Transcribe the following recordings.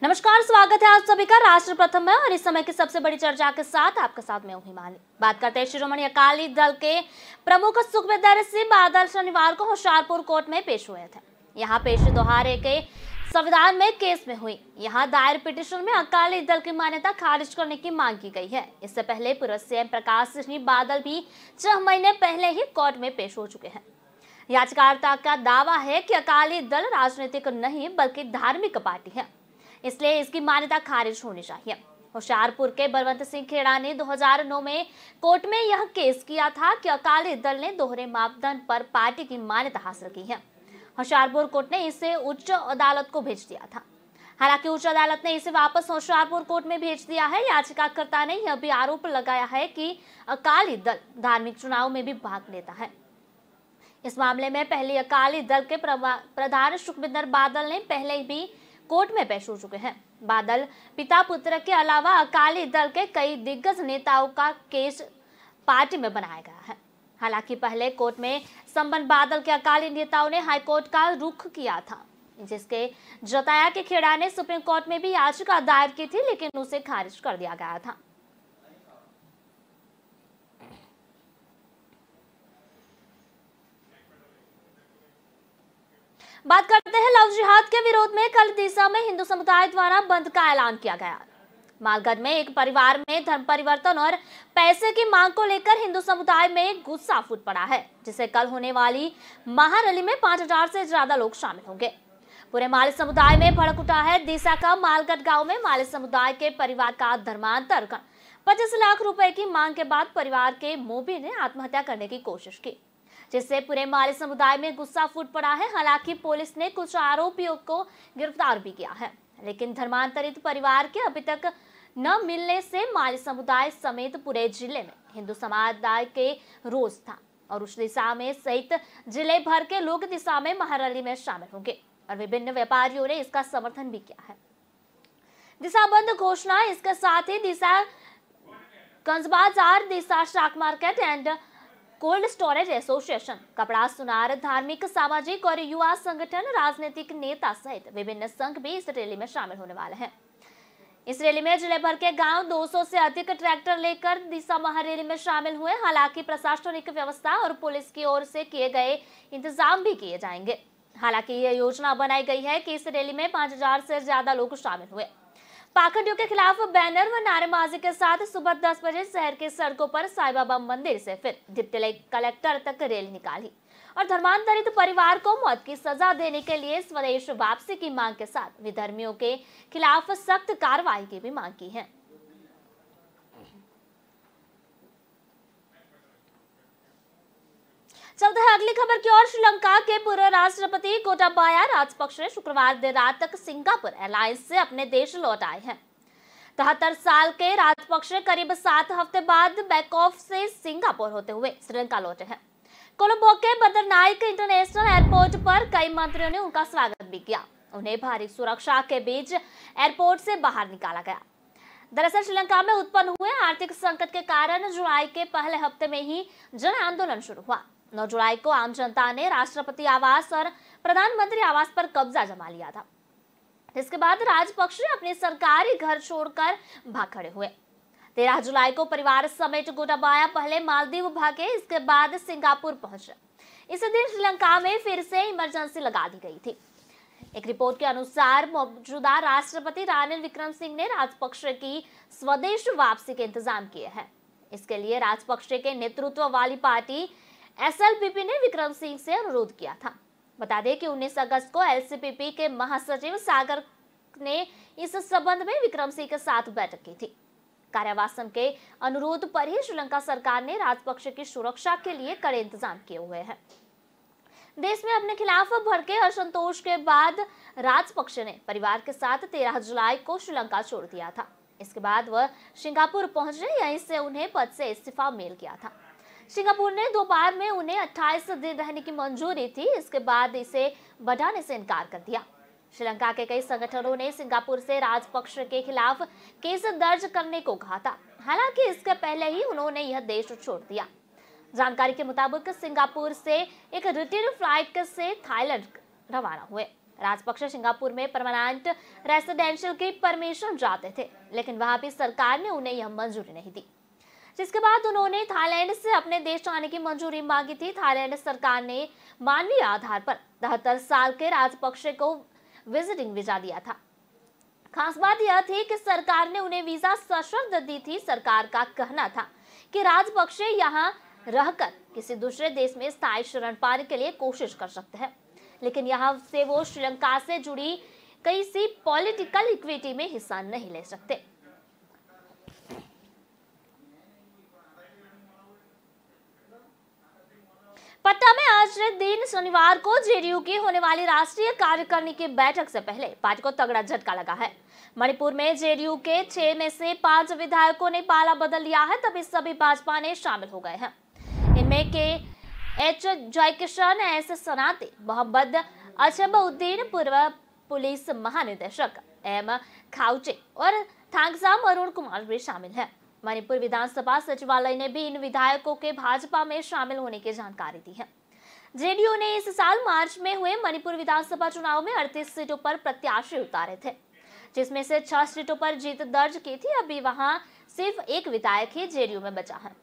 नमस्कार, स्वागत है आप सभी का राष्ट्र प्रथम में और इस समय की सबसे बड़ी चर्चा के साथ आपके साथ मैं हूं हिमानी। बात करते हैं शिरोमणि अकाली दल के प्रमुख सुखविंदर सिंह बादल शनिवार को होशियारपुर कोर्ट में पेश हुए थे। यहाँ पेशी दोहरे के संविधान में केस में हुई। यहाँ दायर पिटीशन में अकाली दल की मान्यता खारिज करने की मांग की गई है। इससे पहले पूर्व सीएम प्रकाश सिंह बादल भी 6 महीने पहले ही कोर्ट में पेश हो चुके हैं। याचिकाकर्ता का दावा है कि अकाली दल राजनीतिक नहीं बल्कि धार्मिक पार्टी है, इसलिए इसकी मान्यता खारिज होनी चाहिए। होशियारपुर के बलवंत सिंह खेड़ा ने 2009 में कोर्ट में यह केस किया था कि अकाली दल ने दोहरे मापदंड पर पार्टी की मान्यता हासिल की है। होशियारपुर कोर्ट ने इसे उच्च अदालत को भेज दिया था। हालांकि उच्च अदालत ने इसे वापस होशियारपुर कोर्ट में भेज दिया है। याचिकाकर्ता ने यह भी आरोप लगाया है कि अकाली दल धार्मिक चुनाव में भी भाग लेता है। इस मामले में पहले अकाली दल के प्रधान सुखविंदर बादल ने पहले भी कोर्ट में पेश हो चुके हैं। बादल पिता पुत्र के अलावा अकाली दल के कई दिग्गज नेताओं का केस पार्टी में बनाया गया है। हालांकि पहले कोर्ट में संबंध बादल के अकाली नेताओं ने हाईकोर्ट का रुख किया था, जिसके जताया कि खेड़ा ने सुप्रीम कोर्ट में भी याचिका दायर की थी, लेकिन उसे खारिज कर दिया गया था। बात करते हैं लव जिहाद के विरोध में कल दिशा में हिंदू समुदाय द्वारा बंद का ऐलान किया गया। मालगढ़ में एक परिवार में धर्म परिवर्तन और पैसे की मांग को लेकर हिंदू समुदाय में गुस्सा फूट पड़ा है, जिसे कल होने वाली महारैली में 5000 से ज्यादा लोग शामिल होंगे। पूरे माली समुदाय में भड़क उठा है। दिशा का मालगढ़ गांव में माली समुदाय के परिवार का धर्मांतर कर 25 लाख रुपए की मांग के बाद परिवार के मोबी ने आत्महत्या करने की कोशिश की, जिससे पूरे माली समुदाय में गुस्सा फूट पड़ा है। हालांकि पुलिस ने कुछ आरोपियों को गिरफ्तार भी किया है, लेकिन धर्मांतरित परिवार के अभी तक न मिलने से माली समुदाय समेत पूरे जिले में हिंदू समुदाय के रोष था और उस दिशा में सहित जिले भर के लोग दिशा में महारैली में शामिल होंगे और विभिन्न व्यापारियों ने इसका समर्थन भी किया है। दिशा बंद घोषणा, इसके साथ ही दिशा गंज बाजार, दिशा शाक market and cold storage association, कपड़ा सुनार, धार्मिक, सामाजिक और युवा संगठन, राजनीतिक नेता सहित विभिन्न संघ भी इस रैली में शामिल होने वाले हैं। इस रैली में जिले भर के गांव 200 से अधिक ट्रैक्टर लेकर दिशा महारैली में शामिल हुए। हालांकि प्रशासनिक व्यवस्था और पुलिस की ओर से किए गए इंतजाम भी किए जाएंगे। हालांकि यह योजना बनाई गई है कि इस रैली में 5000 से ज्यादा लोग शामिल हुए। पाखंडियों के खिलाफ बैनर व नारेबाजी के साथ सुबह 10 बजे शहर के सड़कों पर साईं बाबा मंदिर से फिर डिप्टी कलेक्टर तक रैली निकाली और धर्मांतरित परिवार को मौत की सजा देने के लिए स्वदेश वापसी की मांग के साथ विधर्मियों के खिलाफ सख्त कार्रवाई की भी मांग की है। चलते हैं अगली खबर की ओर। श्रीलंका के पूर्व राष्ट्रपति गोटाबाया राजपक्षे शुक्रवार देर रात तक सिंगापुर एयरलाइंस से अपने देश लौट आए हैं। 73 साल के राजपक्षे करीब 7 हफ्ते बाद बैकऑफ से सिंगापुर होते हुए श्रीलंका लौटे हैं। कोलंबो के बंदरनाइक इंटरनेशनल एयरपोर्ट पर कई मंत्रियों ने उनका स्वागत भी किया। उन्हें भारी सुरक्षा के बीच एयरपोर्ट से बाहर निकाला गया। दरअसल श्रीलंका में उत्पन्न हुए आर्थिक संकट के कारण जुलाई के पहले हफ्ते में ही जन आंदोलन शुरू हुआ। 9 जुलाई को आम जनता ने राष्ट्रपति आवास और प्रधानमंत्री आवास पर कब्जा जमा लिया था। इसके बाद राजपक्षे अपने सरकारी घर छोड़कर भाग खड़े हुए। 13 जुलाई को परिवार समेत गोटाबाया पहले मालदीव भागे, इसके बाद सिंगापुर पहुंचे। इस दिन श्रीलंका में फिर से इमरजेंसी लगा दी गई थी। एक रिपोर्ट के अनुसार मौजूदा राष्ट्रपति रानिल विक्रमसिंघे ने राजपक्षे की स्वदेश वापसी के इंतजाम किए हैं। इसके लिए राजपक्षे के नेतृत्व वाली पार्टी एसएलपीपी ने विक्रमसिंघे से अनुरोध किया था। बता दें कि 19 अगस्त को एलसीपीपी के महासचिव सागर ने इस संबंध में विक्रमसिंघे के साथ बैठक की थी। कार्यावासन के अनुरोध पर ही श्रीलंका सरकार ने राजपक्षे की सुरक्षा के लिए कड़े इंतजाम किए हुए हैं। देश में अपने खिलाफ भड़के असंतोष के बाद राजपक्षे ने परिवार के साथ 13 जुलाई को श्रीलंका छोड़ दिया था। इसके बाद वह सिंगापुर पहुंचे, यहीं से उन्हें पद से इस्तीफा मिल गया था। सिंगापुर ने 2 बार में उन्हें 28 दिन रहने की मंजूरी थी, इसके बाद इसे बढ़ाने से इनकार कर दिया। श्रीलंका के कई संगठनों ने सिंगापुर से राजपक्षे के खिलाफ केस दर्ज करने को कहा था। हालांकि इसके पहले ही उन्होंने यह देश छोड़ दिया। जानकारी के मुताबिक सिंगापुर से एक रिटर्न फ्लाइट से थाईलैंड रवाना हुए। राजपक्षे सिंगापुर में परमानेंट रेसिडेंशियल की परमिशन चाहते थे, लेकिन वहां भी सरकार ने उन्हें यह मंजूरी नहीं दी, जिसके बाद उन्होंने थाईलैंड से अपने देश आने की मंजूरी मांगी थी। थाईलैंड सरकार ने मानवीय आधार पर 73 साल के राजपक्षे को विजिटिंग वीजा दिया था। खास बात यह थी कि सरकार ने उन्हें वीजा सशर्त दी थी। सरकार का कहना था कि राजपक्षे यहाँ रहकर किसी दूसरे देश में स्थायी शरण पाने के लिए कोशिश कर सकते हैं, लेकिन यहाँ से वो श्रीलंका से जुड़ी कई सी पॉलिटिकल इक्विटी में हिस्सा नहीं ले सकते। पटना में आज दिन शनिवार को जेडीयू की होने वाली राष्ट्रीय कार्यकारिणी की बैठक से पहले पार्टी को तगड़ा झटका लगा है। मणिपुर में जेडीयू के 6 में से 5 विधायकों ने पाला बदल लिया है, तभी सभी भाजपा में शामिल हो गए हैं। इनमें के एच जयकिशन, एस सनाते, मोहम्मद अजहबउद्दीन, पूर्व पुलिस महानिदेशक एम खाउचे और थांगसाम अरुण कुमार भी शामिल हैं। मणिपुर विधानसभा सचिवालय ने भी इन विधायकों के भाजपा में शामिल होने की जानकारी दी है। जेडीयू ने इस साल मार्च में हुए मणिपुर विधानसभा चुनाव में 38 सीटों पर प्रत्याशी उतारे थे, जिसमें से 6 सीटों पर जीत दर्ज की थी। अभी वहां सिर्फ एक विधायक ही जेडीयू में बचा है।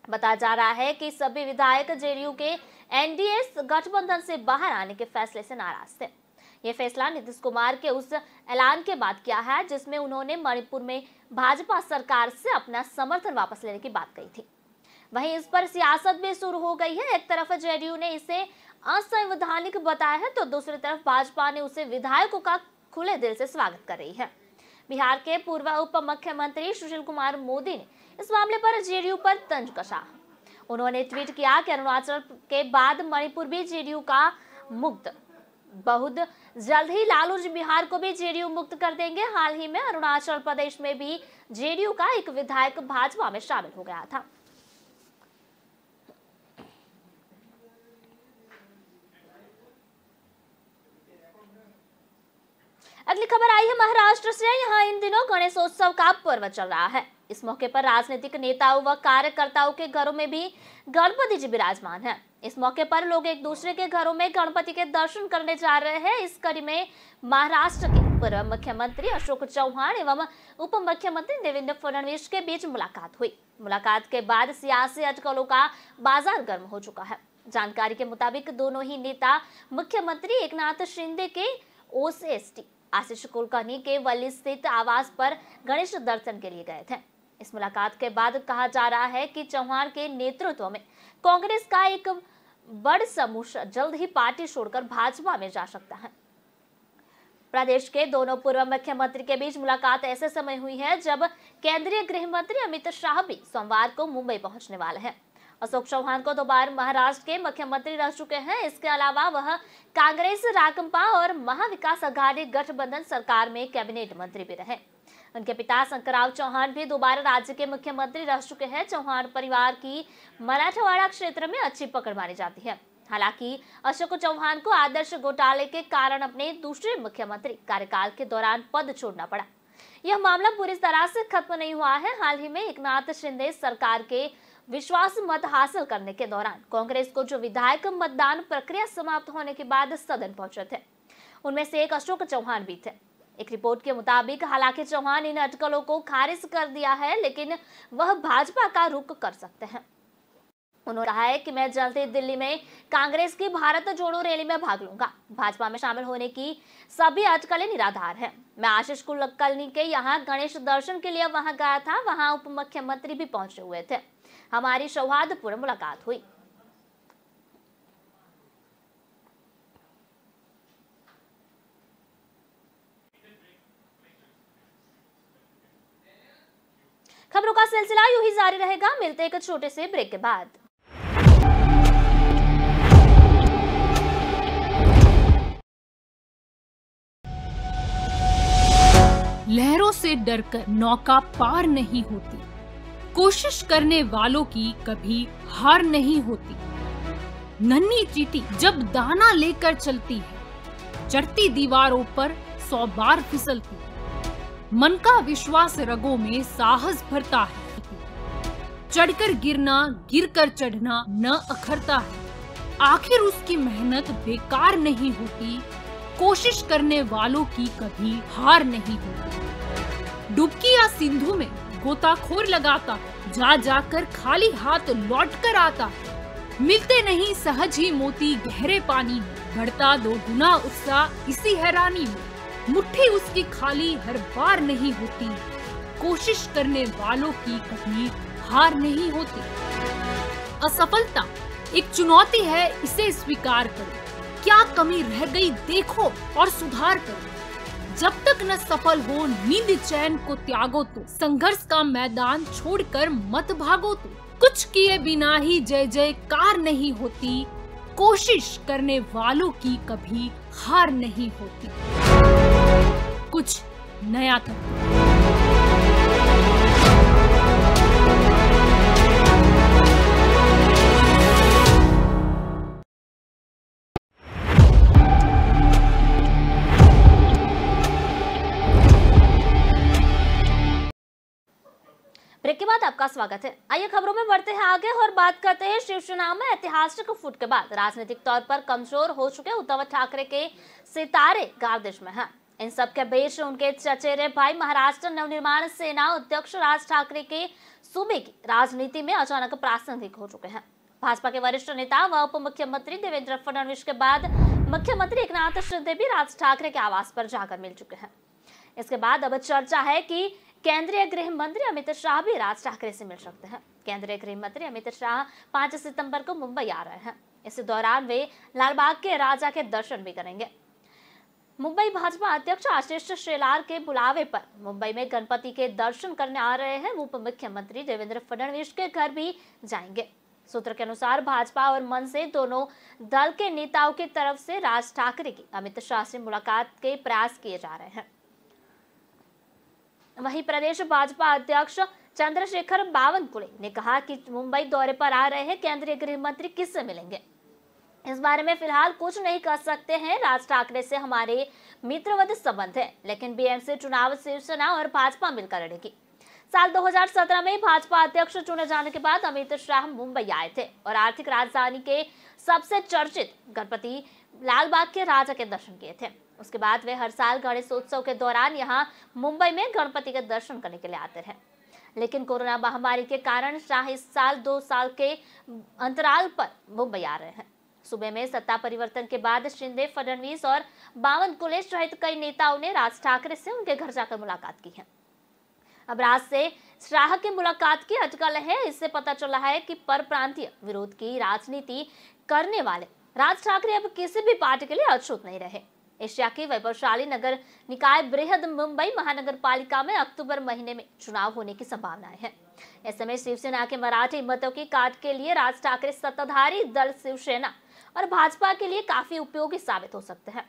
बताया जा रहा है कि सभी विधायक जेडीयू के एनडीए गठबंधन से बाहर आने के फैसले से नाराज थे। ये फैसला नीतीश कुमार के उस ऐलान के बाद किया है जिसमें उन्होंने मणिपुर में भाजपा सरकार से अपना समर्थन वापस लेने की बात कही थी। वहीं इस पर सियासत भी शुरू हो गई है। एक तरफ जेडीयू ने इसे असंवैधानिक बताया है, तो दूसरी तरफ भाजपा ने उसे विधायकों का खुले दिल से स्वागत कर रही है। बिहार के पूर्व उप मुख्यमंत्री सुशील कुमार मोदी ने इस मामले पर जेडीयू पर तंज कसा। उन्होंने ट्वीट किया कि अरुणाचल के बाद मणिपुर भी जेडीयू का मुक्त, बहुत जल्द ही लालू बिहार को भी जेडीयू मुक्त कर देंगे। हाल ही में अरुणाचल प्रदेश में भी जेडीयू का एक विधायक भाजपा में शामिल हो गया था। अगली खबर आई है महाराष्ट्र से। यहाँ इन दिनों गणेशोत्सव का पर्व चल रहा है। इस मौके पर राजनीतिक नेताओं व कार्यकर्ताओं के घरों में भी गणपति जी विराजमान हैं। इस मौके पर लोग एक दूसरे के घरों में गणपति के दर्शन करने जा रहे हैं। इस कड़ी में महाराष्ट्र के पूर्व मुख्यमंत्री अशोक चौहान एवं उप मुख्यमंत्री देवेंद्र फडणवीस के बीच मुलाकात हुई। मुलाकात के बाद सियासी अटकलों का बाजार गर्म हो चुका है। जानकारी के मुताबिक दोनों ही नेता मुख्यमंत्री एकनाथ शिंदे के ओएसडी आशीष कुलकर्णी के वल्ली स्थित आवास पर गणेश दर्शन के लिए गए थे। इस मुलाकात के बाद कहा जा रहा है कि चौहान के नेतृत्व में कांग्रेस का एक बड़ समूह जल्द ही पार्टी छोड़कर भाजपा में जा सकता है। प्रदेश के दोनों पूर्व मुख्यमंत्री के बीच मुलाकात ऐसे समय हुई है जब केंद्रीय गृह मंत्री अमित शाह भी सोमवार को मुंबई पहुंचने वाले हैं। अशोक चौहान को 2 बार महाराष्ट्र के मुख्यमंत्री रह चुके हैं। इसके अलावा वह कांग्रेस, राकंपा और महाविकास अघाड़ी गठबंधन सरकार में कैबिनेट मंत्री भी रहे। उनके पिता शंकरराव चौहान भी 2 बार राज्य के मुख्यमंत्री रह चुके हैं। चौहान परिवार की मराठवाड़ा क्षेत्र में अच्छी पकड़ मानी जाती है। हालांकि अशोक चौहान को आदर्श घोटाले के कारण अपने दूसरे मुख्यमंत्री कार्यकाल के दौरान पद छोड़ना पड़ा। यह मामला पूरी तरह से खत्म नहीं हुआ है। हाल ही में एकनाथ शिंदे सरकार के विश्वास मत हासिल करने के दौरान कांग्रेस को जो विधायक मतदान प्रक्रिया समाप्त होने के बाद सदन पहुंचे थे, उनमें से एक अशोक चौहान भी थे। एक रिपोर्ट के मुताबिक हालांकि चौहान इन अटकलों को खारिज कर दिया है, लेकिन वह भाजपा का रुख कर सकते हैं। उन्होंने कहा है कि मैं जल्द ही दिल्ली में कांग्रेस की भारत जोड़ो रैली में भाग लूंगा। भाजपा में शामिल होने की सभी अटकलें निराधार है। मैं आशीष कुलकर्णी के यहाँ गणेश दर्शन के लिए वहां गया था। वहां उप मुख्यमंत्री भी पहुंचे हुए थे। हमारी सौहार्दपूर्ण मुलाकात हुई। खबरों का सिलसिला यूं ही जारी रहेगा। मिलते हैं एक छोटे से ब्रेक के बाद। लहरों से डरकर नौका पार नहीं होती, कोशिश करने वालों की कभी हार नहीं होती। नन्ही चींटी जब दाना लेकर चलती है, चढ़ती दीवारों पर 100 बार फिसलती है। मन का विश्वास रगों में साहस भरता है। चढ़कर गिरना, गिरकर चढ़ना न अखरता है। आखिर उसकी मेहनत बेकार नहीं होती। कोशिश करने वालों की कभी हार नहीं होती। डुबकी या सिंधु में गोताखोर लगाता, जा जाकर खाली हाथ लौट कर आता। मिलते नहीं सहज ही मोती गहरे पानी में, बढ़ता दो गुना उत्साह इसी हैरानी में। मुट्ठी उसकी खाली हर बार नहीं होती, कोशिश करने वालों की कभी हार नहीं होती। असफलता एक चुनौती है, इसे स्वीकार करो। क्या कमी रह गई देखो और सुधार करो। जब तक न सफल हो नींद चैन को त्यागो तो, संघर्ष का मैदान छोड़कर मत भागो तो। कुछ किए बिना ही जय जयकार नहीं होती, कोशिश करने वालों की कभी हार नहीं होती। कुछ नया करो। ब्रेक के बाद आपका स्वागत है। आइए खबरों में बढ़ते हैं आगे और बात करते हैं शिवसेना में ऐतिहासिक फूट के बाद राजनीतिक तौर पर कमजोर हो चुके उद्धव ठाकरे के सितारे गर्दिश में हैं। इन सब के बीच उनके चचेरे भाई महाराष्ट्र नवनिर्माण सेना अध्यक्ष राज ठाकरे के सूबे की राजनीति में अचानक प्रासंगिक हो चुके हैं। भाजपा के वरिष्ठ नेता व उप मुख्यमंत्री देवेंद्र फडणवीस के बाद मुख्यमंत्री एकनाथ शिंदे भी राज ठाकरे के आवास पर जाकर मिल चुके हैं। इसके बाद अब चर्चा है कि केंद्रीय गृह मंत्री अमित शाह भी राज ठाकरे से मिल सकते हैं। केंद्रीय गृह मंत्री अमित शाह 5 सितंबर को मुंबई आ रहे हैं। इस दौरान वे लालबाग के राजा के दर्शन भी करेंगे। मुंबई भाजपा अध्यक्ष आशीष शेलार के बुलावे पर मुंबई में गणपति के दर्शन करने आ रहे हैं। उप मुख्यमंत्री देवेंद्र फडणवीस के घर भी जाएंगे। सूत्र के अनुसार भाजपा और मन से दोनों दल के नेताओं की तरफ से राज ठाकरे की अमित शाह से मुलाकात के प्रयास किए जा रहे हैं। वहीं प्रदेश भाजपा अध्यक्ष चंद्रशेखर बावनकुळे ने कहा कि मुंबई दौरे पर आ रहे हैं केंद्रीय गृह मंत्री किससे मिलेंगे, इस बारे में फिलहाल कुछ नहीं कर सकते हैं। राज ठाकरे से हमारे मित्रवत संबंध है, लेकिन बीएमसी चुनाव शिवसेना और भाजपा मिलकर लड़ेगी। साल 2017 में भाजपा अध्यक्ष चुने जाने के बाद अमित शाह मुंबई आए थे और आर्थिक राजधानी के सबसे चर्चित गणपति लालबाग के राजा के दर्शन किए थे। उसके बाद वे हर साल गणेशोत्सव के दौरान यहाँ मुंबई में गणपति के दर्शन करने के लिए आते रहे, लेकिन कोरोना महामारी के कारण शाह इस साल 2 साल के अंतराल पर मुंबई आ रहे हैं। सूबे में सत्ता परिवर्तन के बाद शिंदे, फडणवीस और बावनकुळे सहित कई नेताओं ने राज ठाकरे से उनके घर जाकर मुलाकात की है। अब राज से शाह की मुलाकात की अटकल है। इससे पता चला है कि परप्रांतीय विरोध की राजनीति करने वाले राज ठाकरे अब किसी भी पार्टी के लिए अछूत नहीं रहे। एशिया की वैभवशाली नगर निकाय बृहद मुंबई महानगर पालिका में अक्टूबर महीने में चुनाव होने की संभावनाएं हैं। ऐसे में शिवसेना के मराठी मतों की काट के लिए राज ठाकरे सत्ताधारी दल शिवसेना और भाजपा के लिए काफी उपयोगी साबित हो सकते हैं।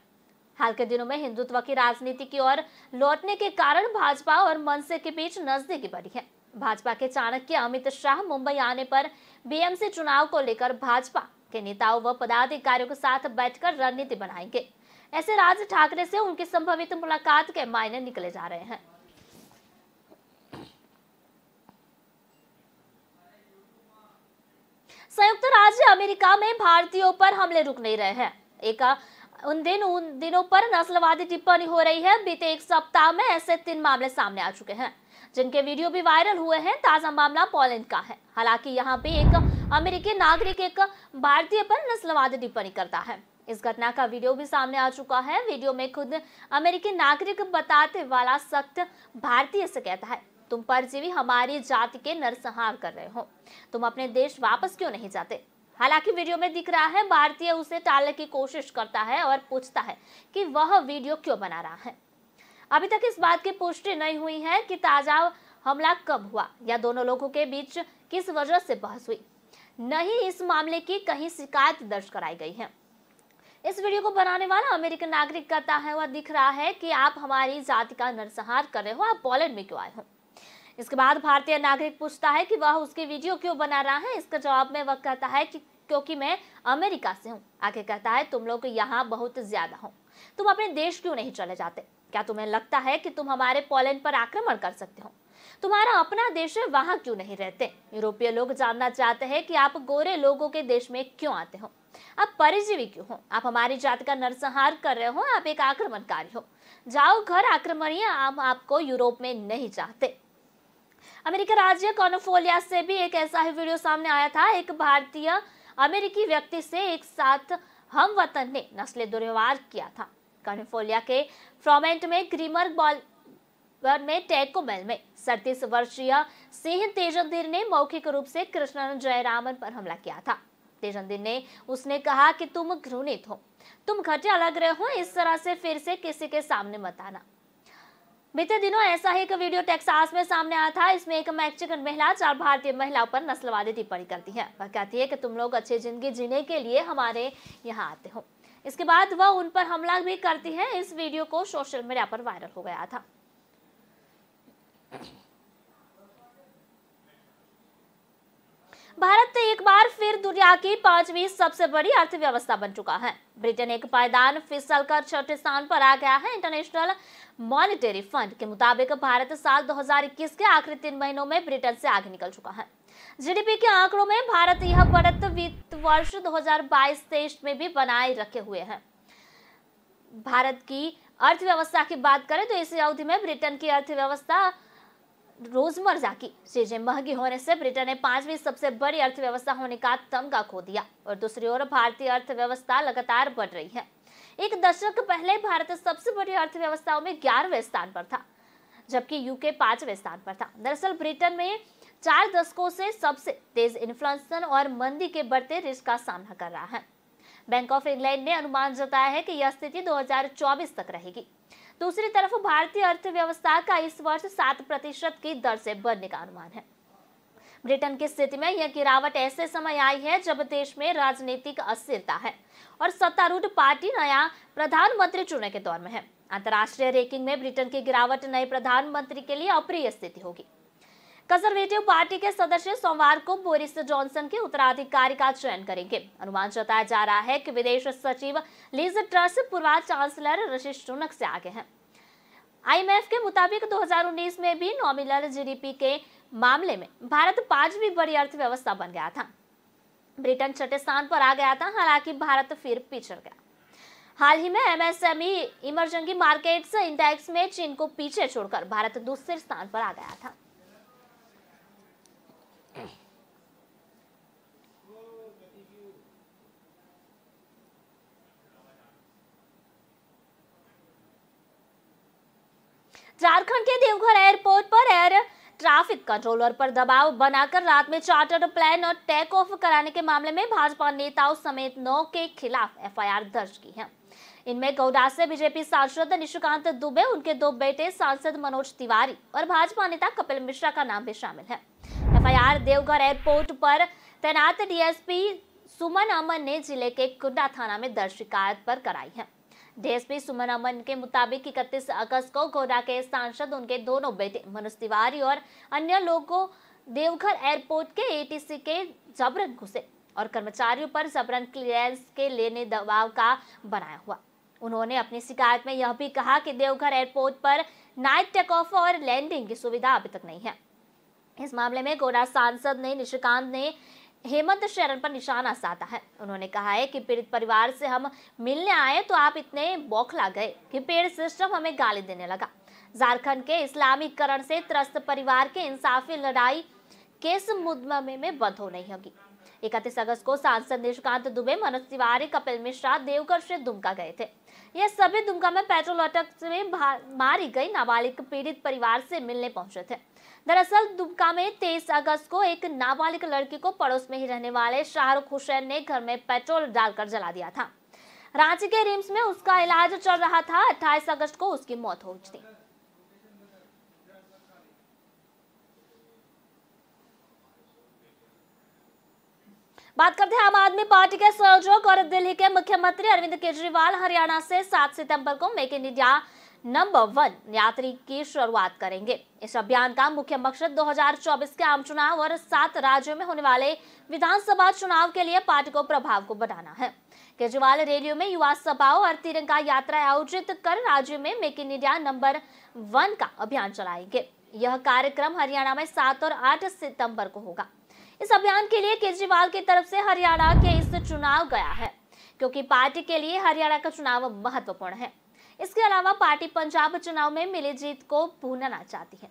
हाल के दिनों में हिंदुत्व की राजनीति की ओर लौटने के कारण भाजपा और मनसे के बीच नजदीकी बढ़ी है। भाजपा के चाणक्य अमित शाह मुंबई आने पर बीएमसी चुनाव को लेकर भाजपा के नेताओं व पदाधिकारियों के साथ बैठकर रणनीति बनाएंगे। ऐसे राज ठाकरे से उनकी संभावित मुलाकात के मायने निकले जा रहे हैं। संयुक्त राज्य अमेरिका में भारतीयों पर हमले रुक नहीं रहे हैं। उन दिनों पर नस्लवादी टिप्पणी हो रही है। बीते एक सप्ताह में ऐसे 3 मामले सामने आ चुके हैं, जिनके वीडियो भी वायरल हुए हैं। ताजा मामला पोलैंड का है। हालांकि यहाँ भी एक अमेरिकी नागरिक एक भारतीय पर नस्लवादी टिप्पणी करता है। इस घटना का वीडियो भी सामने आ चुका है। वीडियो में खुद अमेरिकी नागरिक बताते वाला सख्त भारतीय से कहता है, तुम परजीवी हमारी जाति के नरसंहार कर रहे हो, तुम अपने देश वापस क्यों नहीं जाते। हालांकि वीडियो में दिख रहा है भारतीय उसे टालने की कोशिश करता है और पूछता है कि वह वीडियो क्यों बना रहा है। अभी तक इस बात की पुष्टि नहीं हुई है कि ताजा हमला कब हुआ या दोनों लोगों के बीच किस वजह से बहस हुई। नहीं इस मामले की कहीं शिकायत दर्ज कराई गई है। इस वीडियो को बनाने वाला अमेरिकन नागरिक कहता है वह दिख रहा है कि आप हमारी जाति का नरसंहार कर रहे हो, आप पोलैंड में क्यों आए हो। इसके बाद भारतीय नागरिक पूछता है कि वह उसकी वीडियो क्यों बना रहा है। इसके जवाब में वह कहता है कि क्योंकि मैं अमेरिका से हूँ। आगे कहता है तुम लोग यहाँ बहुत ज्यादा हो, तुम अपने देश क्यों नहीं चले जाते। क्या तुम्हें लगता है कि तुम हमारे पोलैंड पर आक्रमण कर सकते हो। तुम्हारा अपना देश है, वहां क्यों नहीं रहते? यूरोपीय लोग जानना चाहते हैं कि आप गोरे लोगों के देश में क्यों आते हो, आप परिजीवी क्यों हो, आप हमारी जाति का नरसंहार कर रहे हो, आप एक आक्रमणकारी हो, जाओ घर आक्रमणीय, हम आपको यूरोप में नहीं चाहते। अमेरिका राज्य कैलिफोर्निया से भी एक ऐसा ही वीडियो सामने आया था। एक भारतीय अमेरिकी व्यक्ति से एक साथ हमवतन ने नस्ली दुर्व्यवहार किया था। कैलिफोर्निया के फ्रॉमेंट में ग्रीमर बॉल में टैको मेल में 37 वर्षीय सिंह तेजंदीर ने मौखिक रूप से कृष्णन जयरामन पर हमला किया था। तेजंदीर ने उसने कहा कि तुम घृणित हो, तुम घटिया लग रहे हो, इस तरह से फिर से किसी के सामने मत आना। बीते दिनों ऐसा ही एक वीडियो टेक्सास में सामने आया था। इसमें एक मैक्सिकन महिला 4 भारतीय महिलाओं पर नस्लवादी टिप्पणी करती है। वह कहती है कि तुम लोग अच्छी जिंदगी जीने के लिए हमारे यहाँ आते हो। इसके बाद वह उन पर हमला भी करती है। इस वीडियो को सोशल मीडिया पर वायरल हो गया था। भारत एक बार फिर दुनिया की 5वीं सबसे बड़ी अर्थव्यवस्था बन चुका है। ब्रिटेन एक पायदान फिसलकर 6ठे स्थान पर आ गया है। इंटरनेशनल मॉनेटरी फंड के मुताबिक भारत साल 2021 के आखिरी 3 महीनों में ब्रिटेन से आगे निकल चुका है। जीडीपी के आंकड़ों में भारत यह बढ़त वित्त वर्ष 2022-23 में भी बनाए रखे हुए है। भारत की अर्थव्यवस्था की बात करें तो इसी अवधि में ब्रिटेन की अर्थव्यवस्था रोजमर्रा की चीजें महंगी होने से ब्रिटेन ने 5वीं सबसे बड़ी अर्थव्यवस्था होने का तमगा खो दिया और दूसरी ओर भारतीय अर्थव्यवस्था लगातार बढ़ रही है। एक दशक पहले भारत सबसे बड़ी अर्थव्यवस्थाओं में 11वें स्थान पर था, जबकि यूके 5वें स्थान पर था। दरअसल ब्रिटेन में 4 दशकों से सबसे तेज इन्फ्लेशन और मंदी के बढ़ते रिस्क का सामना कर रहा है। बैंक ऑफ इंग्लैंड ने अनुमान जताया है कि यह स्थिति 2024 तक रहेगी। दूसरी तरफ भारतीय अर्थव्यवस्था का इस वर्ष 7% की दर से बढ़ने का अनुमान है। ब्रिटेन की स्थिति में यह गिरावट ऐसे समय आई है जब देश में राजनीतिक अस्थिरता है और सत्तारूढ़ पार्टी नया प्रधानमंत्री चुनने के दौर में है। अंतर्राष्ट्रीय रैंकिंग में ब्रिटेन की गिरावट नए प्रधानमंत्री के लिए अप्रिय स्थिति होगी। कंजर्वेटिव पार्टी के सदस्य सोमवार को बोरिस जॉनसन के उत्तराधिकारी का चयन करेंगे। अनुमान जताया जा रहा है कि विदेश सचिव लीज ट्रस पूर्व चांसलर ऋषि सुनक से आगे हैं। आईएमएफ के मुताबिक 2019 में भी नॉमिनल जीडीपी के मामले में भारत 5वीं बड़ी अर्थव्यवस्था बन गया था। ब्रिटेन 6ठे स्थान पर आ गया था। हालांकि भारत फिर पिछड़ गया। हाल ही में एमएसएमई इमर्जिंग मार्केट्स इंडेक्स में चीन को पीछे छोड़कर भारत दूसरे स्थान पर आ गया था। झारखंड के देवघर एयरपोर्ट पर एयर ट्रैफिक कंट्रोलर पर दबाव बनाकर रात में चार्टर्ड प्लेन और टेक ऑफ कराने के मामले में भाजपा नेताओं समेत 9 के खिलाफ एफआईआर दर्ज की है। इनमें गौडा से बीजेपी सांसद निशिकांत दुबे, उनके 2 बेटे सांसद मनोज तिवारी और भाजपा नेता कपिल मिश्रा का नाम भी शामिल है। एफआईआर देवघर एयरपोर्ट पर तैनात डीएसपी सुमन अमन ने जिले के कुंडा थाना में दर्ज शिकायत पर कराई है। डीएसपी सुमन अमन के मुताबिक 31 अगस्त को गौडा के सांसद, उनके दोनों बेटे मनोज तिवारी और अन्य लोगों देवघर एयरपोर्ट के एटीसी के जबरन घुसे और कर्मचारियों पर जबरन क्लियरेंस के लेने दबाव का बनाया हुआ। उन्होंने अपनी शिकायत में यह भी कहा कि देवघर एयरपोर्ट पर नाइट टेक ऑफ और लैंडिंग की सुविधा अभी तक नहीं है। इस मामले में गौडा सांसद ने निशिकांत ने हेमंत शरण पर निशाना साधा है। उन्होंने कहा है कि पीड़ित परिवार से हम मिलने आए तो आप इतने बौखला गए कि पीड़ित सिस्टम हमें गाली देने लगा। झारखंड के इस्लामीकरण से त्रस्त परिवार के इंसाफी लड़ाई केस मुकदमे में बंद हो नहीं होगी। 31 अगस्त को सांसद निशिकांत दुबे, मनोज तिवारी, कपिल मिश्रा देवघर से दुमका गए थे। ये सभी दुमका में पेट्रोल अटैक में मारी गई नाबालिग पीड़ित परिवार से मिलने पहुंचे थे। दरअसल दुमका में 23 अगस्त को एक नाबालिग लड़की को पड़ोस में ही रहने वाले शाहरुख हुसैन ने घर में पेट्रोल डालकर जला दिया था। रांची के रिम्स में उसका इलाज चल रहा था। 28 अगस्त को उसकी मौत हो गई थी। बात करते हैं आम आदमी पार्टी के संयोजक और दिल्ली के मुख्यमंत्री अरविंद केजरीवाल हरियाणा से 7 सितंबर को मेक इन इंडिया नंबर 1 यात्री की शुरुआत करेंगे। इस अभियान का मुख्य मकसद 2024 के आम चुनाव और 7 राज्यों में होने वाले विधानसभा चुनाव के लिए पार्टी को प्रभाव को बढ़ाना है। केजरीवाल रैलियों में युवा सभाओं और तिरंगा यात्रा आयोजित कर राज्य में मेक इन इंडिया नंबर 1 का अभियान चलाएंगे। यह कार्यक्रम हरियाणा में 7 और 8 सितंबर को होगा। इस अभियान के लिए केजरीवाल की तरफ से हरियाणा के इस चुनाव गया है, क्योंकि पार्टी के लिए हरियाणा का चुनाव महत्वपूर्ण है। इसके अलावा पार्टी पंजाब चुनाव में मिली जीत को भूनना चाहती है।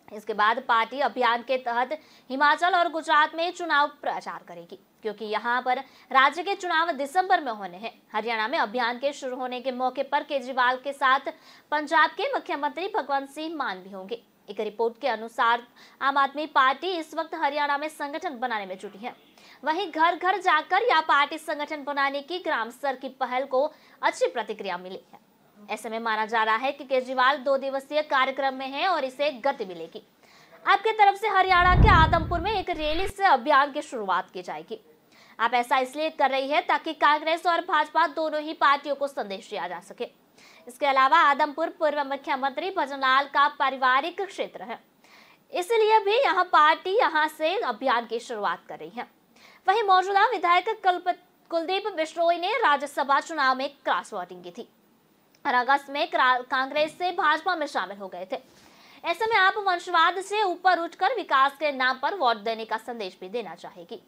इसके बाद पार्टी अभियान के तहत हिमाचल और गुजरात में चुनाव प्रचार करेगी, क्योंकि यहां पर राज्य के चुनाव दिसंबर में होने हैं। हरियाणा में अभियान के शुरू होने के मौके पर केजरीवाल के साथ पंजाब के मुख्यमंत्री भगवंत सिंह मान भी होंगे। एक रिपोर्ट के अनुसार आम आदमी पार्टी इस वक्त हरियाणा में संगठन बनाने में जुटी है। वहीं घर घर जाकर या पार्टी संगठन बनाने की ग्राम स्तर की पहल को अच्छी प्रतिक्रिया मिली है। ऐसे में माना जा रहा है कि केजरीवाल 2 दिवसीय कार्यक्रम में है और इसे गति मिलेगी। आपकी तरफ से हरियाणा के आदमपुर में एक रैली से अभियान की शुरुआत की जाएगी। आप ऐसा इसलिए कर रही है ताकि कांग्रेस और भाजपा दोनों ही पार्टियों को संदेश दिया जा सके। इसके अलावा आदमपुर पूर्व मुख्यमंत्री भजनलाल का पारिवारिक क्षेत्र है, इसलिए भी यहां पार्टी यहां से अभियान की शुरुआत कर रही है। वहीं मौजूदा विधायक कुलदीप बिश्नोई ने राज्यसभा चुनाव में क्रॉस वोटिंग की थी और अगस्त में कांग्रेस से भाजपा में शामिल हो गए थे। ऐसे में आप वंशवाद से ऊपर उठकर विकास के नाम पर वोट देने का संदेश भी देना चाहेगी।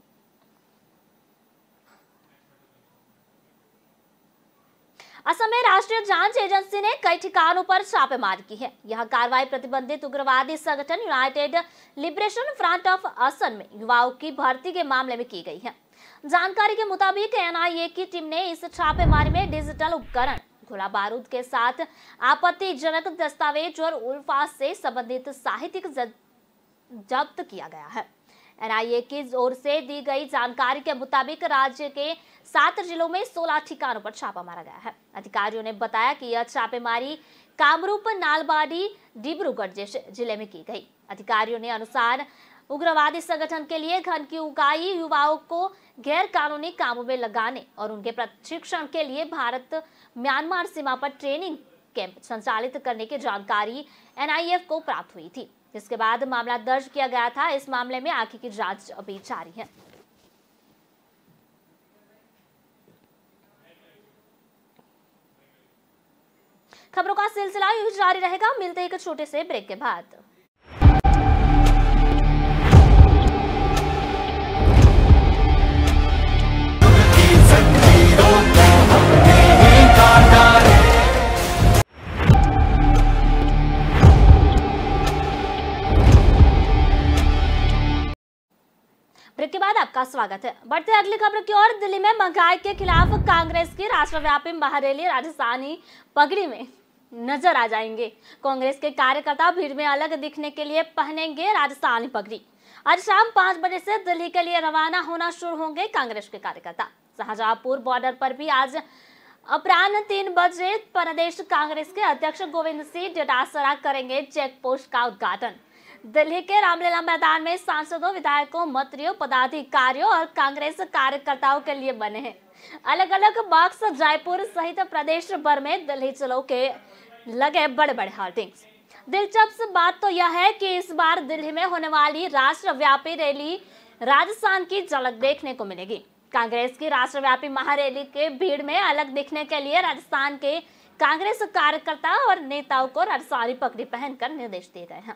असम में राष्ट्रीय जांच एजेंसी ने कई ठिकानों पर छापेमारी की है। यह कार्रवाई प्रतिबंधित उग्रवादी संगठन United liberation front of Assam में युवाओं की भर्ती के मामले में की गई है। जानकारी के मुताबिक एनआईए की टीम ने इस छापेमारी में डिजिटल उपकरण, गोला बारूद के साथ आपत्तिजनक दस्तावेज और उल्फा से संबंधित साहित्यिक जब्त किया गया है। एनआईए की ओर से दी गई जानकारी के मुताबिक राज्य के 7 जिलों में 16 ठिकानों पर छापा मारा गया है। अधिकारियों ने बताया कि यह छापेमारी कामरूप, नालबाड़ी, डिब्रूगढ़ जैसे जिले में की गई। अधिकारियों ने अनुसार उग्रवादी संगठन के लिए धन की उगाही, युवाओं को गैर कानूनी कामों में लगाने और उनके प्रशिक्षण के लिए भारत म्यांमार सीमा पर ट्रेनिंग कैंप संचालित करने की जानकारी एनआईए को प्राप्त हुई थी, जिसके बाद मामला दर्ज किया गया था। इस मामले में आगे की जांच अभी जारी है। खबरों का सिलसिला यूं जारी रहेगा। मिलते हैं एक छोटे से ब्रेक के बाद। ब्रेक के बाद आपका स्वागत है। बढ़ते अगली खबर की ओर। दिल्ली में महंगाई के खिलाफ कांग्रेस की राष्ट्रव्यापी महारैली राजस्थानी पगड़ी में नजर आ जाएंगे। कांग्रेस के कार्यकर्ता भीड़ में अलग दिखने के लिए पहनेंगे राजस्थानी पगड़ी। आज शाम 5 बजे से दिल्ली के लिए रवाना होना शुरू होंगे कांग्रेस के कार्यकर्ता। शाहजहांपुर बॉर्डर पर भी आज अपराह्न 3 बजे प्रदेश कांग्रेस के अध्यक्ष गोविंद सिंह डोटासरा करेंगे चेक पोस्ट का उद्घाटन। दिल्ली के रामलीला मैदान में सांसदों, विधायकों, मंत्रियों, पदाधिकारियों और कांग्रेस कार्यकर्ताओं के लिए बने हैं अलग अलग बॉक्स। जयपुर सहित प्रदेश भर में दिल्ली चलो के लगे बड़े बड़े होर्डिंग्स। दिलचस्प बात तो यह है कि इस बार दिल्ली में होने वाली राष्ट्रव्यापी रैली राजस्थान की झलक देखने को मिलेगी। कांग्रेस की राष्ट्रव्यापी महारैली के भीड़ में अलग दिखने के लिए राजस्थान के कांग्रेस कार्यकर्ता और नेताओं को राजस्थानी पगड़ी पहनकर निर्देश दिए गए हैं।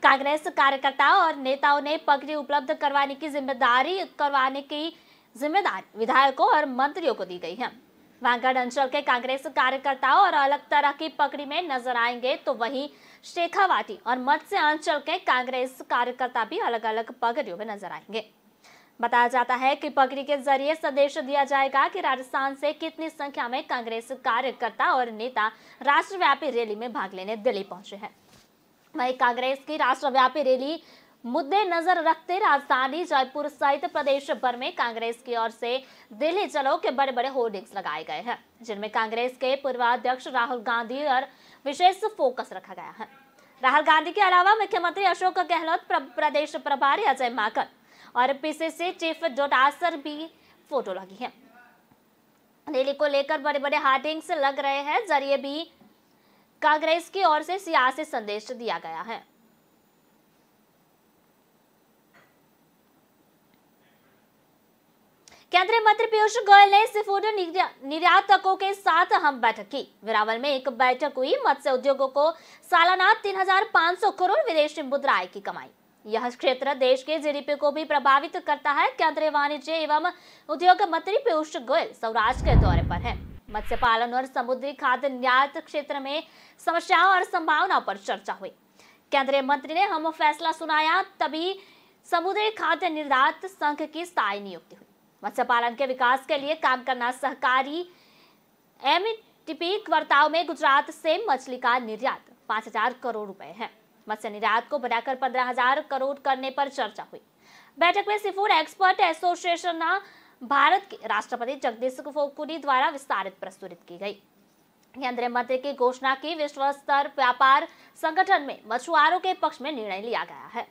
कांग्रेस कार्यकर्ताओं और नेताओं ने पगड़ी उपलब्ध करवाने की जिम्मेदारी विधायकों और मंत्रियों को दी गई है। वांगड़ अंचल के कांग्रेस कार्यकर्ताओं और अलग तरह की पगड़ी में नजर आएंगे, तो वहीं शेखावाटी और मत्स्य अंचल के कांग्रेस कार्यकर्ता भी अलग अलग पगड़ियों में नजर आएंगे। बताया जाता है कि पगड़ी के जरिए संदेश दिया जाएगा कि राजस्थान से कितनी संख्या में कांग्रेस कार्यकर्ता और नेता राष्ट्रव्यापी रैली में भाग लेने दिल्ली पहुंचे हैं। वहीं कांग्रेस की राष्ट्रव्यापी रैली मुद्दे नजर रखते राजधानी जयपुर सहित प्रदेश भर में कांग्रेस की ओर से दिल्ली चलो के बड़े बड़े होर्डिंग्स लगाए गए हैं, जिनमें कांग्रेस के पूर्व अध्यक्ष राहुल गांधी और विशेष फोकस रखा गया है। राहुल गांधी के अलावा मुख्यमंत्री अशोक गहलोत, प्रदेश प्रभारी अजय माकन और पीसीसी चीफ डोटासर भी फोटो लगी है। रैली को लेकर बड़े बड़े होर्डिंग्स लग रहे हैं, जरिए भी कांग्रेस की ओर से सियासी संदेश दिया गया है। केंद्रीय मंत्री पीयूष गोयल ने सी फूड निर्यातकों के साथ अहम बैठक की। वेरावल में एक बैठक हुई। मत्स्य उद्योगों को सालाना 3,500 करोड़ विदेशी मुद्रा आय की कमाई। यह क्षेत्र देश के जीडीपी को भी प्रभावित करता है। केंद्रीय वाणिज्य एवं उद्योग मंत्री पीयूष गोयल सौराष्ट्र के दौरे पर हैं। मत्स्य पालन और समुद्री खाद्य निर्यात क्षेत्र में समस्याओं और संभावनाओं पर चर्चा हुई। केंद्रीय मंत्री ने हम फैसला सुनाया, तभी समुद्री खाद्य निर्यात संघ की स्थायी नियुक्ति हुई। मत्स्य पालन के विकास के लिए काम करना सहकारी एमटीपी वर्ताव में गुजरात से मछली का निर्यात 5,000 करोड़ रुपए है। मत्स्य निर्यात को बढ़ाकर 15,000 करोड़ करने पर चर्चा हुई। बैठक में sea food expert association Bharat के राष्ट्रपति जगदीश कोकुरी द्वारा विस्तारित प्रस्तुति की गई। केंद्रीय मंत्री की घोषणा की विश्व स्तर व्यापार संगठन में मछुआरों के पक्ष में निर्णय लिया गया है।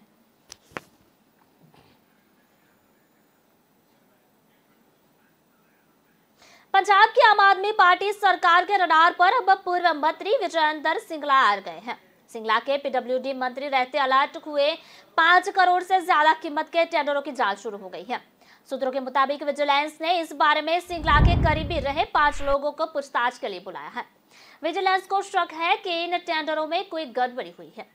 पंजाब की आम आदमी पार्टी सरकार के रडार पर अब पूर्व मंत्री विजयेंद्र सिंगला आ गए हैं। सिंगला के पीडब्ल्यूडी मंत्री रहते अलर्ट हुए 5 करोड़ से ज्यादा कीमत के टेंडरों की जांच शुरू हो गई है। सूत्रों के मुताबिक विजिलेंस ने इस बारे में सिंगला के करीबी रहे 5 लोगों को पूछताछ के लिए बुलाया है। विजिलेंस को शक है कि इन टेंडरों में कोई गड़बड़ी हुई है।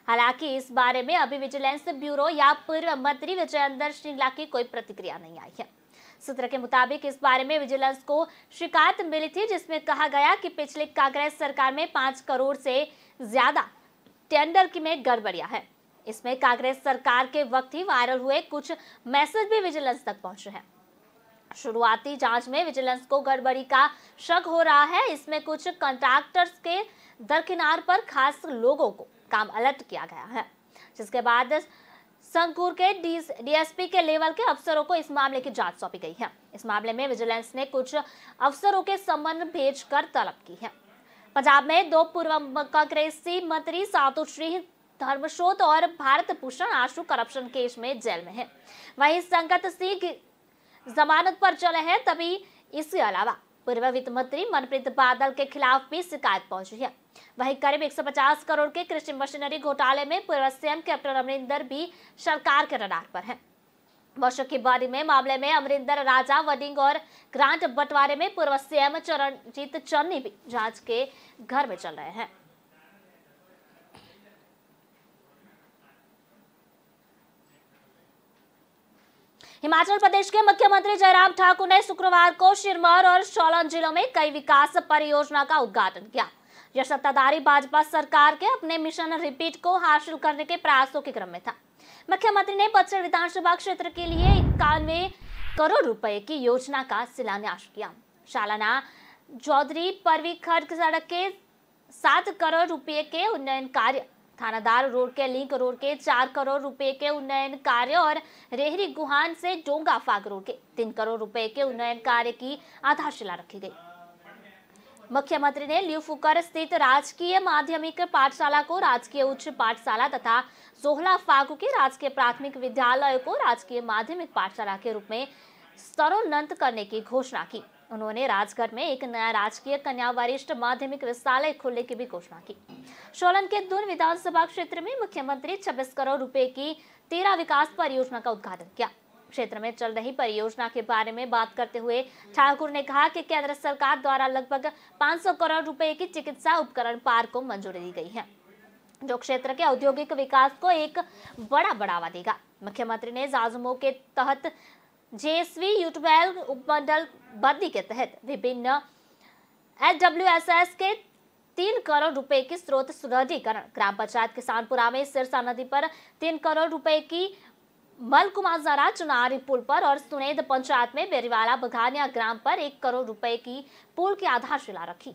हालांकि इस बारे में अभी विजिलेंस ब्यूरो या पूर्व मंत्री विजयेंद्र सिंगला की कोई प्रतिक्रिया नहीं आई है। सूत्र के मुताबिक इस बारे में विजिलेंस को शिकायत मिली थी, जिसमें कहा गया कि पिछली कांग्रेस सरकार में 5 करोड़ से ज्यादा टेंडर की में गड़बड़ियां है। इसमें कांग्रेस सरकार के वक्त ही वायरल हुए कुछ मैसेज भी विजिलेंस तक पहुंचे हैं। शुरुआती जांच में विजिलेंस को गड़बड़ी का शक हो रहा है। इसमें कुछ कॉन्ट्रैक्टर्स के दरकिनार पर खास लोगों को काम अलर्ट किया गया है, जिसके बाद संगरूर के डीएसपी के लेवल के अफसरों को इस मामले की जांच सौंपी गई है। इस मामले में विजिलेंस ने कुछ अफसरों के सम्मन भेजकर तलब की है। पंजाब में 2 पूर्व कांग्रेसी मंत्री साधु श्री धर्मशोत और भारत भूषण आशु करप्शन केस में जेल में है। वहीं संगत सिंह जमानत पर चले हैं। तभी इसके अलावा पूर्व वित्त मंत्री मनप्रीत बादल के खिलाफ भी शिकायत पहुंची है। वहीं करीब 150 करोड़ के कृषि मशीनरी घोटाले में पूर्व सीएम कैप्टन अमरिंदर भी सरकार के रडार पर हैं। वर्षों की बारी में मामले में अमरिंदर राजा वडिंग और ग्रांट बंटवारे में पूर्व सीएम चरणजीत चन्नी भी जांच के घर में चल रहे हैं। हिमाचल प्रदेश के मुख्यमंत्री जयराम ठाकुर ने शुक्रवार को सिरमौर और सोलन जिलों में कई विकास परियोजना का उद्घाटन किया। यह सत्ताधारी भाजपा सरकार के अपने मिशन रिपीट को हासिल करने के प्रयासों के क्रम में था। मुख्यमंत्री ने पचमढ़ी विधानसभा क्षेत्र के लिए 91 करोड़ रुपए की योजना का शिलान्यास किया। शालाना चौधरी परवी खर्क सड़क के 7 करोड़ रुपए के उन्नयन कार्य, थानादार रोड के लिंक रोड के 4 करोड़ रुपए के उन्नयन कार्य और रेहरी गुहान से डोंगा फाग रोड के 3 करोड़ रुपए के उन्नयन कार्य की आधारशिला रखी गई। मुख्यमंत्री ने ल्यूफुकर स्थित राजकीय माध्यमिक पाठशाला को राजकीय उच्च पाठशाला तथा सोहला फागू के राजकीय प्राथमिक विद्यालय को राजकीय माध्यमिक पाठशाला के रूप में स्तरोन्नत करने की घोषणा की। उन्होंने राजगढ़ में एक नया राजकीय कन्या वरिष्ठ माध्यमिक विद्यालय खोलने की भी घोषणा की। सोलन के दून विधानसभा क्षेत्र में मुख्यमंत्री 26 करोड़ रुपए की 13 विकास परियोजना का उद्घाटन किया। क्षेत्र में चल रही परियोजना के बारे में बात करते हुए ठाकुर ने कहा कि केंद्र सरकार द्वारा लगभग 500 करोड़ रुपए की चिकित्सा उपकरण पार्क को मंजूरी दी गई है, जो क्षेत्र के औद्योगिक विकास को एक बड़ा बढ़ावा देगा। मुख्यमंत्री ने जाजुमो के तहत जेएसवी यूट्यूब उपमंडल बद्दी के तहत विभिन्न एचडब्ल्यूएसएस के 3 करोड़ रुपए की स्रोत सुदृढ़ीकरण, ग्राम पंचायत किसानपुरा में सिरसा नदी पर 3 करोड़ रुपए की मलकुमाजरा चुनारी पुल पर और सुनेद पंचायत में बेरीवाला बघानिया ग्राम पर 1 करोड़ रुपए की पुल की आधारशिला रखी।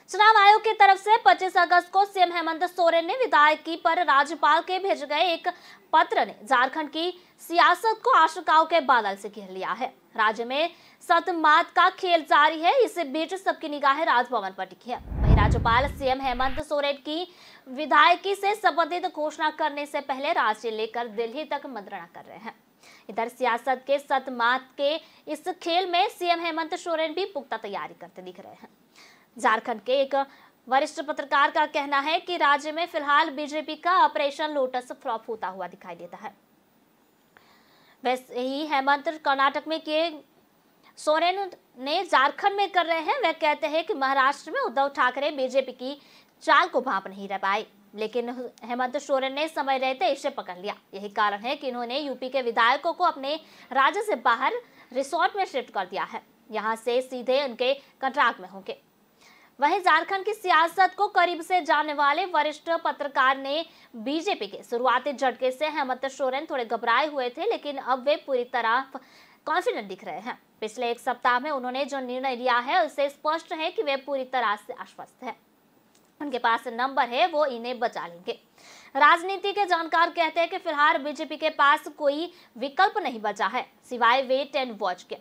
चुनाव आयोग की तरफ से 25 अगस्त को सीएम हेमंत सोरेन ने विधायकी पर राज्यपाल के भेजे गए एक पत्र ने झारखंड की सियासत को आशंकाओं के बादल से घेर लिया है। राज्य में सतमात का खेल जारी है। इस बीच सबकी निगाहें राजभवन पर टिकी है। वहीं राज्यपाल सीएम हेमंत सोरेन की विधायकी से संबंधित घोषणा करने से पहले राज्य लेकर दिल्ली तक मंत्रणा कर रहे हैं। इधर सियासत के सतमात के इस खेल में सीएम हेमंत सोरेन भी पुख्ता तैयारी करते दिख रहे हैं। झारखंड के एक वरिष्ठ पत्रकार का कहना है कि राज्य में फिलहाल बीजेपी का ऑपरेशन लोटस फ्लॉप होता हुआ दिखाई देता है। वैसे ही हेमंत कर्नाटक में किए, सोरेन ने झारखंड में कर रहे हैं। वे कहते हैं कि महाराष्ट्र में उद्धव ठाकरे बीजेपी की चाल को भांप नहीं रह पाए, लेकिन हेमंत सोरेन ने समय रहते इसे पकड़ लिया। यही कारण है कि इन्होंने यूपी के विधायकों को अपने राज्य से बाहर रिसोर्ट में शिफ्ट कर दिया है, यहां से सीधे उनके कॉन्ट्रैक्ट में होंगे। वहीं झारखंड की सियासत को करीब से जानने वाले वरिष्ठ पत्रकार ने बीजेपी के शुरुआती झटके से हेमंत सोरेन थोड़े घबराए हुए थे, लेकिन अब वे पूरी तरह कॉन्फिडेंट दिख रहे हैं। पिछले एक सप्ताह में उन्होंने जो निर्णय लिया है उससे स्पष्ट है कि वे पूरी तरह से आश्वस्त हैं। उनके पास नंबर है, वो इन्हें बचा लेंगे। राजनीति के जानकार कहते हैं कि फिलहाल बीजेपी के पास कोई विकल्प नहीं बचा है सिवाय वेट एंड वॉच के।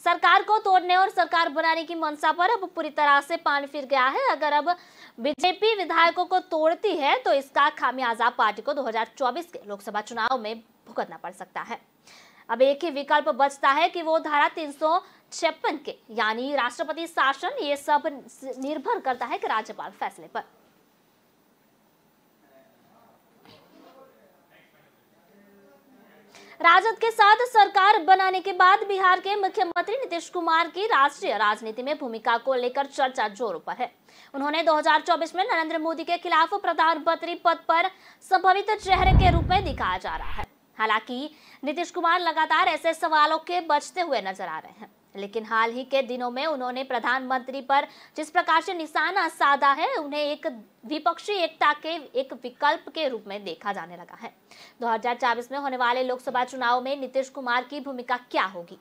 सरकार को तोड़ने और सरकार बनाने की मंशा पर अब पूरी तरह से पानी फिर गया है। अगर अब बीजेपी विधायकों को तोड़ती है तो इसका खामियाजा पार्टी को 2024 के लोकसभा चुनाव में भुगतना पड़ सकता है। अब एक ही विकल्प बचता है कि वो धारा 356 के यानी राष्ट्रपति शासन, ये सब निर्भर करता है कि राज्यपाल फैसले पर। राजद के साथ सरकार बनाने के बाद बिहार के मुख्यमंत्री नीतीश कुमार की राष्ट्रीय राजनीति में भूमिका को लेकर चर्चा जोरों पर है। उन्होंने 2024 में नरेंद्र मोदी के खिलाफ प्रधानमंत्री पद पर संभावित चेहरे के रूप में दिखाया जा रहा है। हालांकि नीतीश कुमार लगातार ऐसे सवालों के बचते हुए नजर आ रहे हैं, लेकिन हाल ही के दिनों में उन्होंने प्रधानमंत्री पर जिस प्रकार से निशाना साधा है, उन्हें एक विपक्षी एकता के एक विकल्प के रूप में देखा जाने लगा है। 2024 में होने वाले लोकसभा चुनाव में नीतीश कुमार की भूमिका क्या होगी,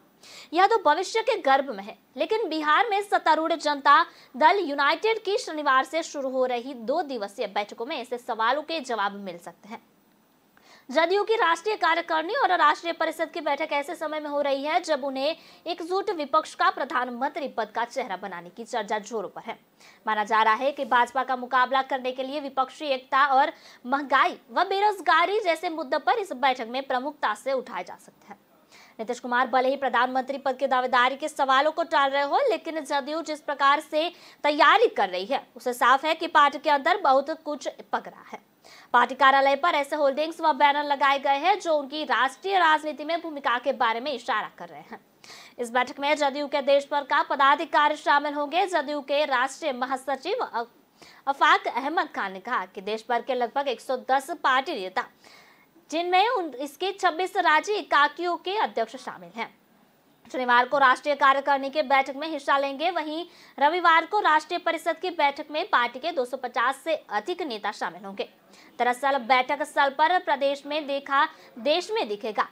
यह तो भविष्य के गर्भ में है। लेकिन बिहार में सत्तारूढ़ जनता दल यूनाइटेड की शनिवार से शुरू हो रही 2 दिवसीय बैठकों में ऐसे सवालों के जवाब मिल सकते हैं। जदयू की राष्ट्रीय कार्यकारिणी और राष्ट्रीय परिषद की बैठक ऐसे समय में हो रही है जब उन्हें एकजुट विपक्ष का प्रधानमंत्री पद का चेहरा बनाने की चर्चा जोरों पर है। माना जा रहा है कि भाजपा का मुकाबला करने के लिए विपक्षी एकता और महंगाई व बेरोजगारी जैसे मुद्दों पर इस बैठक में प्रमुखता से उठाए जा सकते हैं। नीतीश कुमार भले ही प्रधानमंत्री पद की दावेदारी के सवालों को टाल रहे हो, लेकिन जदयू जिस प्रकार से तैयारी कर रही है उससे साफ है कि पार्टी के अंदर बहुत कुछ पक रहा है। पार्टी कार्यालय पर ऐसे होल्डिंग्स व बैनर लगाए गए हैं जो उनकी राष्ट्रीय राजनीति में भूमिका के बारे में इशारा कर रहे हैं। इस बैठक में जदयू के देश भर का पदाधिकारी शामिल होंगे। जदयू के राष्ट्रीय महासचिव अफाक अहमद खान ने कहा कि देश भर के लगभग 110 पार्टी नेता, जिनमें इसके 26 राज्य इकाइयों के अध्यक्ष शामिल हैं, शनिवार को राष्ट्रीय कार्यकारिणी के बैठक में हिस्सा लेंगे। वहीं रविवार को राष्ट्रीय परिषद की बैठक में पार्टी के 250 से अधिक नेता शामिल होंगे। दरअसल बैठक स्थल पर प्रदेश में देश में दिखेगा,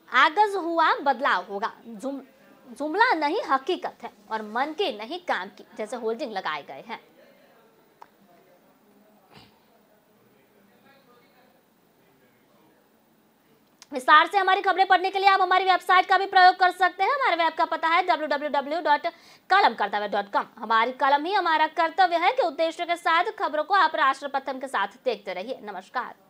आगज हुआ बदलाव होगा, जुमला नहीं हकीकत है और मन के नहीं काम की जैसे होल्डिंग लगाए गए हैं। विस्तार से हमारी खबरें पढ़ने के लिए आप हमारी वेबसाइट का भी प्रयोग कर सकते हैं। हमारे वेब का पता है www.kalamkartavya.com। हमारी कलम ही हमारा कर्तव्य है कि उद्देश्य के साथ खबरों को आप राष्ट्र प्रथम के साथ देखते रहिए। नमस्कार।